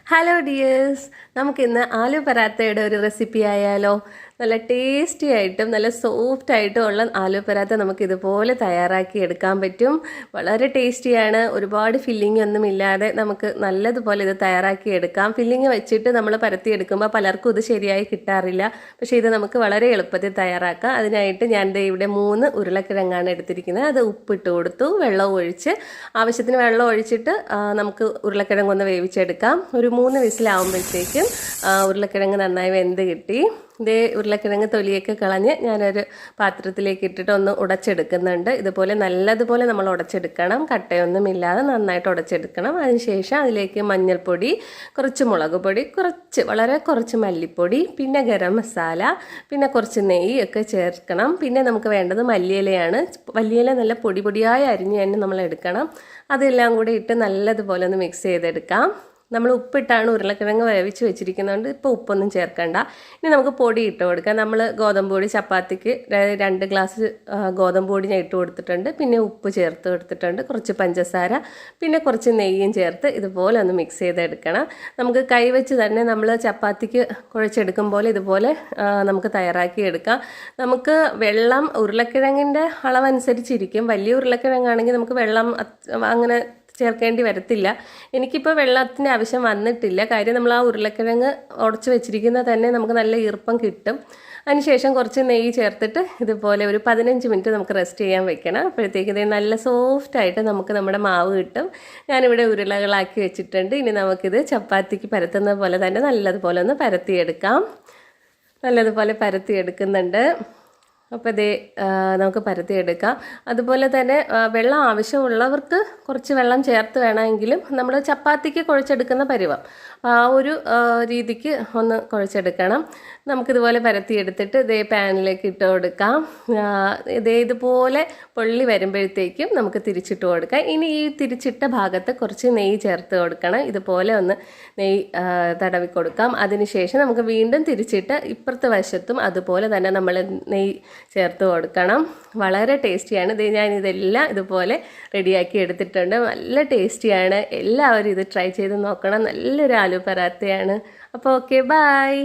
Hello dears, നമുക്കിന്ന് ആലു പരാത്തയുടെ ഒരു recipe ആയാലോ? നല്ല ടേസ്റ്റി ആയിട്ടും നല്ല സോഫ്റ്റ് ആയിട്ടും ഉള്ള ആലു പരാത്ത നമുക്ക് ഇതുപോലെ തയ്യാറാക്കി എടുക്കാൻ പറ്റും. വളരെ ടേസ്റ്റിയാണ്. ഒരുപാട് ഫില്ലിംഗ് ഒന്നും ഇല്ലാതെ നമുക്ക് നല്ലതുപോലെ ഇത് തയ്യാറാക്കി എടുക്കാം. ഫില്ലിംഗ് വെച്ചിട്ട് നമ്മൾ പരത്തി എടുക്കുമ്പോൾ പലർക്കും ഇത് ശരിയായി കിട്ടാറില്ല. പക്ഷേ ഇത് നമുക്ക് വളരെ എളുപ്പത്തിൽ തയ്യാറാക്കാം. അതിനായിട്ട് ഞാൻ ഇവിടെ 3 ഉരുളക്കിഴങ്ങാണ് എടുത്തിരിക്കുന്നത്. അത് ഉപ്പിട്ട് കൊടുത്തു, വെള്ളം ഒഴിച്ച് ആവശ്യത്തിന് വെള്ളം ഒഴിച്ചിട്ട് നമുക്ക് ഉരുളക്കിഴങ്ങ് ഒന്ന് വേവിച്ചെടുക്കാം. ഒരു 3 വിസിലാവുമ്പോഴത്തേക്കും ഉരുളക്കിഴങ്ങ് നന്നായി വെന്ത് കിട്ടി. ഇതേ ഉരുളക്കിഴങ്ങ് തൊലിയൊക്കെ കളഞ്ഞ് ഞാനൊരു പാത്രത്തിലേക്ക് ഇട്ടിട്ട് ഒന്ന് ഉടച്ചെടുക്കുന്നുണ്ട്. ഇതുപോലെ നല്ലതുപോലെ നമ്മൾ ഉടച്ചെടുക്കണം. കട്ടയൊന്നുമില്ലാതെ നന്നായിട്ട് ഉടച്ചെടുക്കണം. അതിനുശേഷം അതിലേക്ക് മഞ്ഞൾപ്പൊടി, കുറച്ച് മുളക് പൊടി, വളരെ കുറച്ച് മല്ലിപ്പൊടി, പിന്നെ ഗരം മസാല, പിന്നെ കുറച്ച് നെയ്യൊക്കെ ചേർക്കണം. പിന്നെ നമുക്ക് വേണ്ടത് മല്ലിയിലയാണ്. മല്ലിയില നല്ല പൊടിയായി അരിഞ്ഞ് തന്നെ നമ്മൾ എടുക്കണം. അതെല്ലാം കൂടി ഇട്ട് നല്ലതുപോലെ ഒന്ന് മിക്സ് ചെയ്തെടുക്കാം. നമ്മൾ ഉപ്പിട്ടാണ് ഉരുളക്കിഴങ്ങ് വേവിച്ച് വെച്ചിരിക്കുന്നതുകൊണ്ട് ഇപ്പോൾ ഉപ്പൊന്നും ചേർക്കണ്ട. ഇനി നമുക്ക് പൊടി ഇട്ട് കൊടുക്കാം. നമ്മൾ ഗോതമ്പ് പൊടി ചപ്പാത്തിക്ക് 2 ഗ്ലാസ് ഗോതമ്പ് പൊടി ഞാൻ ഇട്ട് കൊടുത്തിട്ടുണ്ട്. പിന്നെ ഉപ്പ് ചേർത്ത് കൊടുത്തിട്ടുണ്ട്, കുറച്ച് പഞ്ചസാര, പിന്നെ കുറച്ച് നെയ്യും ചേർത്ത് ഇതുപോലെ ഒന്ന് മിക്സ് ചെയ്തെടുക്കണം. നമുക്ക് കൈവച്ച് തന്നെ നമ്മൾ ചപ്പാത്തിക്ക് കുഴച്ചെടുക്കും പോലെ ഇതുപോലെ നമുക്ക് തയ്യാറാക്കി എടുക്കാം. നമുക്ക് വെള്ളം ഉരുളക്കിഴങ്ങിൻ്റെ അളവനുസരിച്ചിരിക്കും. വലിയ ഉരുളക്കിഴങ്ങാണെങ്കിൽ നമുക്ക് വെള്ളം അങ്ങനെ ചേർക്കേണ്ടി വരത്തില്ല. എനിക്കിപ്പോൾ വെള്ളത്തിൻ്റെ ആവശ്യം വന്നിട്ടില്ല. കാര്യം നമ്മൾ ആ ഉരുളക്കിഴങ്ങ് ഉടച്ച് വെച്ചിരിക്കുന്ന തന്നെ നമുക്ക് നല്ല ഈർപ്പം കിട്ടും. അതിനുശേഷം കുറച്ച് നെയ്യ് ചേർത്തിട്ട് ഇതുപോലെ ഒരു 15 മിനിറ്റ് നമുക്ക് റെസ്റ്റ് ചെയ്യാൻ വെക്കണം. അപ്പോഴത്തേക്ക് ഇത് നല്ല സോഫ്റ്റായിട്ട് നമുക്ക് നമ്മുടെ മാവ് കിട്ടും. ഞാനിവിടെ ഉരുളകളാക്കി വെച്ചിട്ടുണ്ട്. ഇനി നമുക്കിത് ചപ്പാത്തിക്ക് പരത്തുന്ന പോലെ തന്നെ നല്ലതുപോലെ ഒന്ന് പരത്തിയെടുക്കാം. നല്ലതുപോലെ പരത്തിയെടുക്കുന്നുണ്ട്. അപ്പോൾ ഇതേ നമുക്ക് പരത്തിയെടുക്കാം. അതുപോലെ തന്നെ വെള്ളം ആവശ്യമുള്ളവർക്ക് കുറച്ച് വെള്ളം ചേർത്ത് വേണമെങ്കിലും നമ്മൾ ചപ്പാത്തിക്ക് കുഴച്ചെടുക്കുന്ന പരുവം ആ ഒരു രീതിക്ക് ഒന്ന് കുഴച്ചെടുക്കണം. നമുക്കിതുപോലെ പരത്തിയെടുത്തിട്ട് ഇതേ പാനിലേക്ക് ഇട്ട് കൊടുക്കാം. ഇതുപോലെ പൊള്ളി വരുമ്പോഴത്തേക്കും നമുക്ക് തിരിച്ചിട്ട് കൊടുക്കാം. ഇനി ഈ തിരിച്ചിട്ട ഭാഗത്ത് കുറച്ച് നെയ്യ് ചേർത്ത് കൊടുക്കണം. ഇതുപോലെ ഒന്ന് നെയ്യ് തടവി കൊടുക്കാം. അതിനുശേഷം നമുക്ക് വീണ്ടും തിരിച്ചിട്ട് ഇപ്പുറത്തെ വശത്തും അതുപോലെ തന്നെ നമ്മൾ നെയ്യ് ചേർത്ത് കൊടുക്കണം. വളരെ ടേസ്റ്റിയാണ്. ഞാനിതെല്ലാം ഇതുപോലെ റെഡിയാക്കി എടുത്തിട്ടുണ്ട്. നല്ല ടേസ്റ്റിയാണ്. എല്ലാവരും ഇത് ട്രൈ ചെയ്ത് നോക്കണം. നല്ലൊരു ആലു പരാത്തയാണ്. അപ്പോൾ ഓക്കെ, ബൈ.